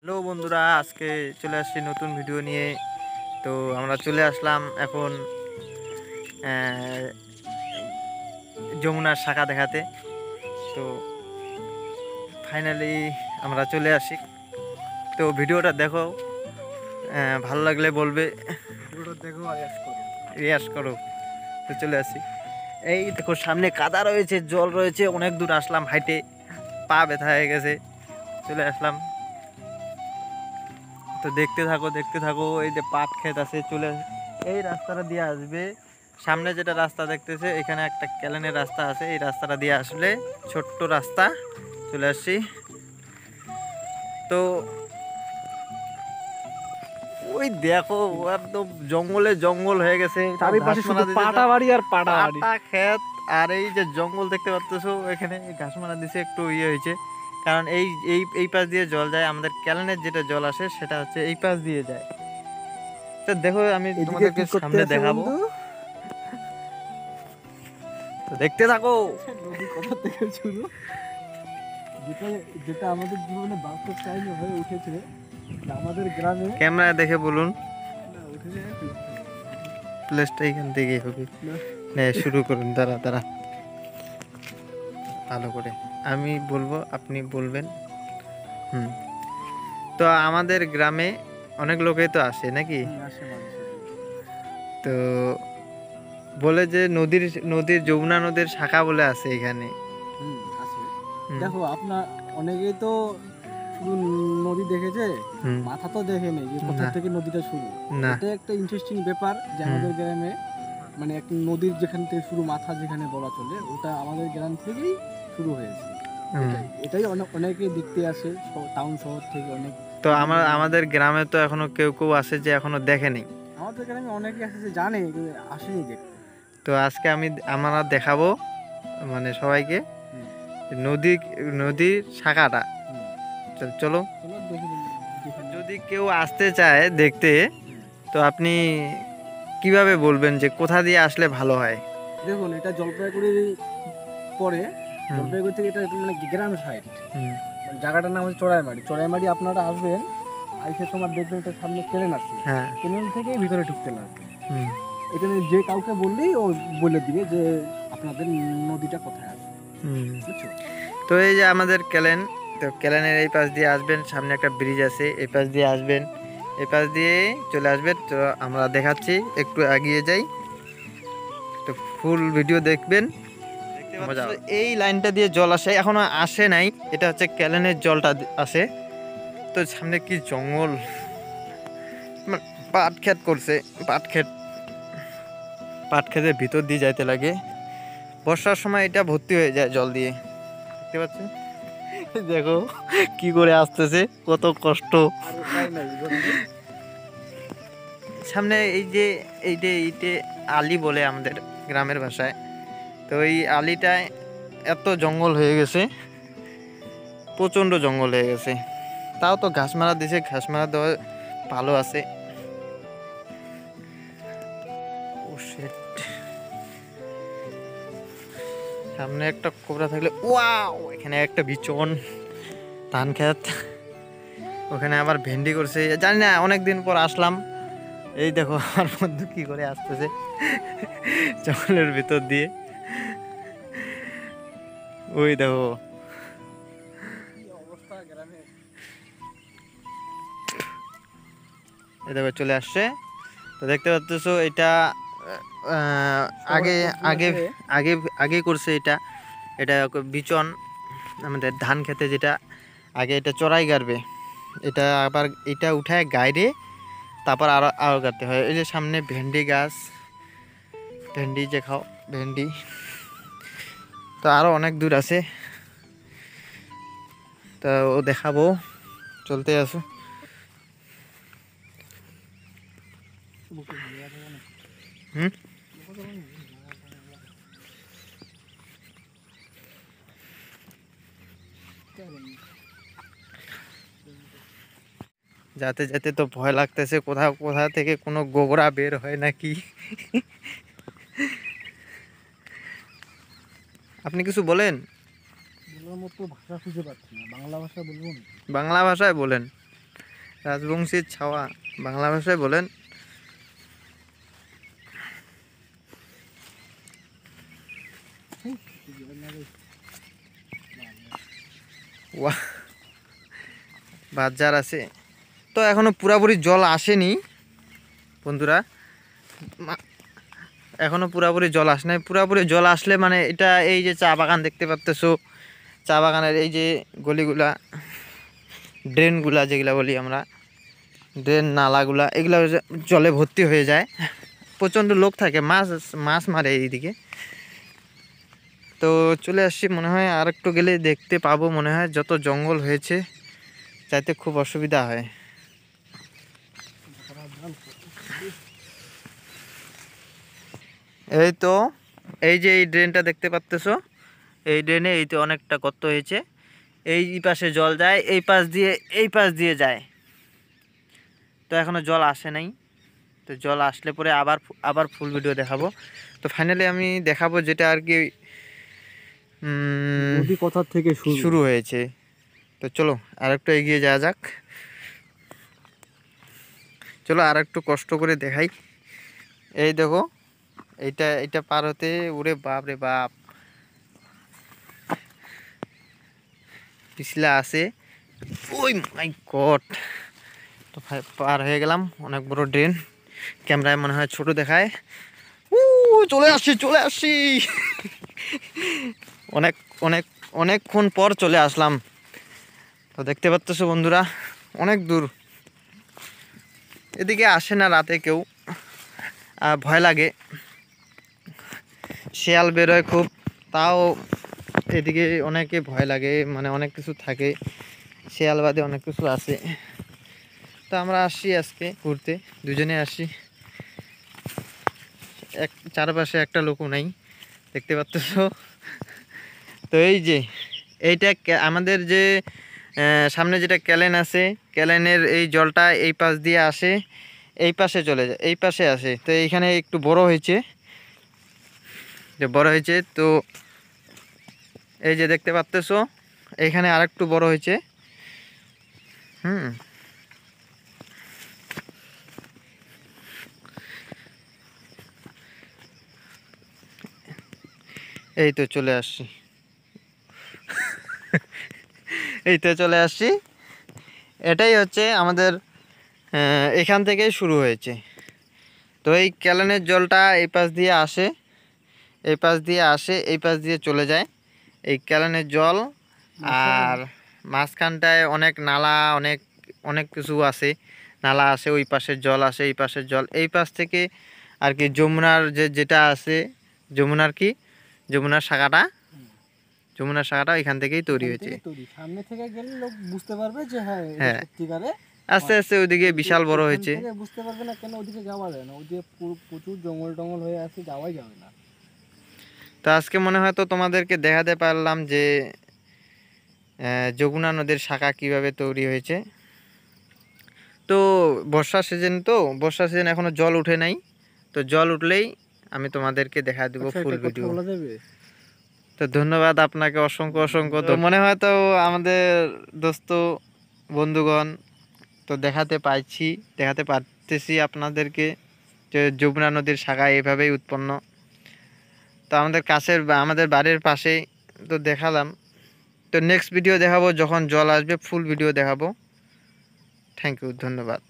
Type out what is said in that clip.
Hello বন্ধুরা, আজকে চলে আসছি নতুন ভিডিও নিয়ে। তো আমরা চলে আসলাম এখন যমুনার শাখা দেখাতে। তো ফাইনালি আমরা চলে আসি। তো ভিডিওটা দেখো, ভালো লাগলে বলবে, ভিডিওটা দেখো আর রিয়াজ করো। তো চলে আসি। এই দেখো সামনে কাদা রয়েছে, জল রয়েছে, অনেক দূর আসলাম হাইটে, পা ব্যথা হয়ে গেছে। চলে আসলাম। তো দেখতে থাকো, এই যে পাট ক্ষেত আছে, এই রাস্তাটা দিয়ে আসবে। সামনে যেটা রাস্তা দেখতেছে, এখানে একটা ক্যালেনের রাস্তা আছে, এই রাস্তাটা দিয়ে আসলে ছোট্ট রাস্তা চলে আসছি। তো ওই দেখো, একদম জঙ্গলে জঙ্গল হয়ে গেছে, চারিপাশে শুধু পাটা বাড়ি আর পাটা বাড়ি। পাটা ক্ষেত। আর এই যে জঙ্গল দেখতে পাচ্তেছো, এখানে ঘাস মারা দিছে, একটু ইয়ে হয়েছে, কারণ এই এই এই পাশ দিয়ে জল যায়। আমাদের ক্যালেনের যেটা জল আসে সেটা হচ্ছে এই পাশ দিয়ে যায়। তো দেখো, আমি এদিকে তোমাদেরকে কি করতে সামনে আছে দেখাবো, বন্ধু? তো দেখতে থাকো। নদী কোথা থেকে শুরু, যেটা যেটা আমাদের জীবনে বাস্তব কাহিনী হয়ে উঠেছে। আমাদের গ্রামে ক্যামেরা দেখে বলুন। না উঠেছে প্লেসটা এখান থেকে হবে। না, শুরু করুন, দাঁড়া ভালো করে আমি বলবো, আপনি বলবেন। হুম। তো আমাদের গ্রামে অনেক লোকেই তো আসে নাকি? আসে মানুষ। তো বলে যে নদীর নদীর যমুনা নদীর শাখা বলে আছে এখানে। আসে। হুম। দেখো আপনার অনেকেই তো শুধু নদী দেখেছে, হুম। মাথা তো দেখেনি যে কোথা না থেকে নদীটা শুরু। না। এটা একটা ইন্টারেস্টিং ব্যাপার যে হুম। আমাদের গ্রামে মানে একটা নদীর যেখান থেকে শুরু, মাথা যেখানে বলা চলে, ওটা আমাদের গ্রাম থেকেই শুরু হয়েছে। হুম। এটাই অনেকেই দেখতে আসে টাউন শহর থেকে অনেক। তো আমাদের গ্রামে তো এখনো কেউ কেউ আছে যে এখনো দেখেনি। আমাদের গ্রামে অনেকে আছে যে জানে কিন্তু আসেনি দেখতে। তো আজকে আমরা দেখাবো মানে সবাইকে হুম, নদী নদীর শাখাটা। হুম। চলো। চলো দেখে নিই। যদি কেউ আসতে চায় দেখতে, হুম। তো আপনি কিভাবে বলবেন যে কোথা দিয়ে আসলে ভালো হয়? দেখুন এটা জলপাইগুড়ি পরে, হুম। জলপাইগুড়ি থেকে এটা একটু মানে গ্রাম সাইড। হুম। মানে জায়গাটার নাম হচ্ছে চড়াইমারি। চড়াইমারি আপনারা আসবেন, আইসে তোমার দেখবেন এটা সামনে কেনেন আছে, হ্যাঁ। কেনেন থেকে ভিতরে ঢুকতে লাগবে। হুম। এখানে যে কাউকে বললেই ও বলে দিবে যে আপনাদের নদীটা কোথায় আছে। হুম। বুঝছো? তো এই যে আমাদের ক্যালেন, তো ক্যালেনের এই পাশ দিয়ে আসবেন, সামনে একটা ব্রিজ আছে, এই পাশ দিয়ে আসবেন, এই পাশ দিয়ে চলে আসবেন। তো আমরা দেখাচ্ছি, একটু এগিয়ে যাই, তো ফুল ভিডিও দেখবেন। দেখতে পাচ্ছ এই লাইনটা দিয়ে জল আসে, এখনো আসে নাই, এটা হচ্ছে ক্যালেনের জলটা আসে। তো সামনে কি জঙ্গল, মানে পাট ক্ষেত করছে, পাট ক্ষেত, পাট ক্ষেতের ভিতর দিয়ে যাইতে লাগে। বর্ষার সময় এটা ভর্তি হয়ে যায় জল দিয়ে, দেখতে পাচ্ছেন। দেখো কি করে আসতেছে, কত কষ্ট। আর উপায় নাই বন্ধু। সামনে এই যে আলি বলে আমাদের গ্রামের ভাষায়। তো এই আলিটায় এত জঙ্গল হয়ে গেছে, প্রচণ্ড জঙ্গল হয়ে গেছে। তাও তো ঘাস মারা দিছে, ঘাস মারা দেওয়া ভালো আছে। ও শিট। সামনে একটা কোবরা থাকলে, ওয়াও, এখানে একটা বিচন, ধান ক্ষেত, ওখানে আবার ভেন্ডি করছে, জানি না, অনেকদিন পর আসলাম। এই দেখো আমার বন্ধু কি করে আসতেছে জঙ্গলের ভিতর দিয়ে, ওই দেখো। কি অবস্থা গ্রামে। এই দেখো চলে আসছে। তো দেখতে পাচ্ছ এটা আগে আগে আগে আগে করছে এটা, এটা বিচন, আমাদের ধান খেতে যেটা আগে এটা চড়াই গাড়বে, এটা আবার এটা উঠায় গাইরে, তারপর আরো আরো গাড়তে হয়। এই যে সামনে ভেন্ডি গাছ, ভেন্ডি যে খাও, ভেন্ডি। তো আরো অনেক দূর আছে, তো ও দেখাবো, চলতে আসো। হুম। যাতে যেতে তো ভয় লাগতেছে, কোথা থেকে কোনো গোবরা বের হয় নাকি। আপনি কিছু বলেন, বলার মতো ভাষা খুঁজে পাচ্ছি না, বাংলা ভাষা বলবো না। বাংলা ভাষায় বলেন। রাজবংশীর ছাওয়া বাংলা ভাষায় বলেন। ওয়াহ, বাজার আছে তো এখনো পুরাপুরি জল আসেনি বন্ধুরা, এখনো পুরাপুরি জল আসে নাই। পুরাপুরি জল আসলে মানে এটা এই যে চা বাগান দেখতে পাচ্তেছো, চা বাগানের এই যে গলিগুলা, ড্রেনগুলা যেগুলা বলি আমরা, ড্রেন নালাগুলা, এগুলা জলে ভর্তি হয়ে যায়। প্রচণ্ড লোক থাকে, মাছ মাছ মারে এইদিকে। তো চলে আসছি, মনে হয় আর একটু গেলে দেখতে পাবো মনে হয়। যত জঙ্গল হয়েছে যাইতে খুব অসুবিধা হয়। এই তো এই যে এই ড্রেনটা দেখতে পাচ্তেছো, এই ড্রেনে এই তো অনেকটা গর্ত হয়েছে। এই পাশে জল যায়, এই পাশ দিয়ে যায়। তো এখনো জল আসে নাই। তো জল আসলে পরে আবার ফুল ভিডিও দেখাবো। তো ফাইনালি আমি দেখাবো যেটা আর কি নদী কোথা থেকে শুরু হয়েছে। তো চলো আর একটু এগিয়ে যাওয়া যাক। চলো আর একটু কষ্ট করে দেখাই। এই দেখো, এইটা পার হতে, ওরে বাপ রে বাপ, পিছলা আছে। ওই মাই গড, তো পার হয়ে গেলাম। অনেক বড় ড্রেন, ক্যামেরায় মনে হয় ছোট দেখায়। চলে আসছি অনেক অনেক অনেকক্ষণ পর চলে আসলাম। তো দেখতে পাচ্ছ বন্ধুরা, অনেক দূর। এদিকে আসে না রাতে কেউ, ভয় লাগে, শিয়াল বেরোয় খুব। তাও এদিকে অনেকে ভয় লাগে, মানে অনেক কিছু থাকে, শিয়াল বাদে অনেক কিছু আছে। তো আমরা আসছি আজকে ঘুরতে, দুজনে আসি। চারপাশে একটা লোকও নাই, দেখতে পাচ্ছ। তো এই যে এইটা আমাদের যে সামনে যেটা ক্যালেন আছে, ক্যালেনের এই জলটা এই পাশ দিয়ে আসে, এই পাশে চলে যায়, এই পাশে আসে। তো এইখানে একটু বড় হয়েছে, তো এই যে দেখতে পাচ্তেছো, এইখানে আরেকটু বড় হয়েছে। এই তো চলে আসছি এটাই হচ্ছে আমাদের, এখান থেকেই শুরু হয়েছে। তো এই ক্যালেনের জলটা এই পাশ দিয়ে আসে, এই পাশ দিয়ে চলে যায় এই ক্যালেনের জল। আর মাঝখানটায় অনেক নালা, অনেক অনেক কিছু আছে, নালা আছে, ওই পাশের জল আসে, এই পাশের জল, এই পাশ থেকে আর কি যমুনার যেটা আছে, যমুনার শাখাটা এখান থেকেই তৈরি হয়েছে। সামনে থেকে গেলে লোক বুঝতে পারবে যে হ্যাঁ সত্যিকারে। আস্তে আস্তে ওইদিকে বিশাল বড় হয়েছে, বুঝতে পারবে না কেন ওইদিকে যাওয়া যায় না, ওইদিকে প্রচুর জঙ্গল টঙ্গল হয়ে আছে, যাওয়াই যাবে না। তো আজকে মনে হয় তো তোমাদেরকে দেখাতে পারলাম যে যমুনা নদীর শাখা কিভাবে তৈরি হয়েছে। তো বর্ষা সিজন এখনো জল উঠে নাই। তো জল উঠলেই আমি তোমাদেরকে দেখা দেব ফুল ভিডিও। তো ধন্যবাদ আপনাকে, অসংখ্য। তো মনে হয় তো আমাদের দোস্ত বন্ধুগণ, তো দেখাতে পারতেছি আপনাদেরকে যে যমুনা নদীর শাখা এভাবেই উৎপন্ন। তো আমাদের বাড়ির পাশেই তো দেখালাম। তো নেক্সট ভিডিও দেখাবো, যখন জল আসবে ফুল ভিডিও দেখাবো। থ্যাংক ইউ, ধন্যবাদ।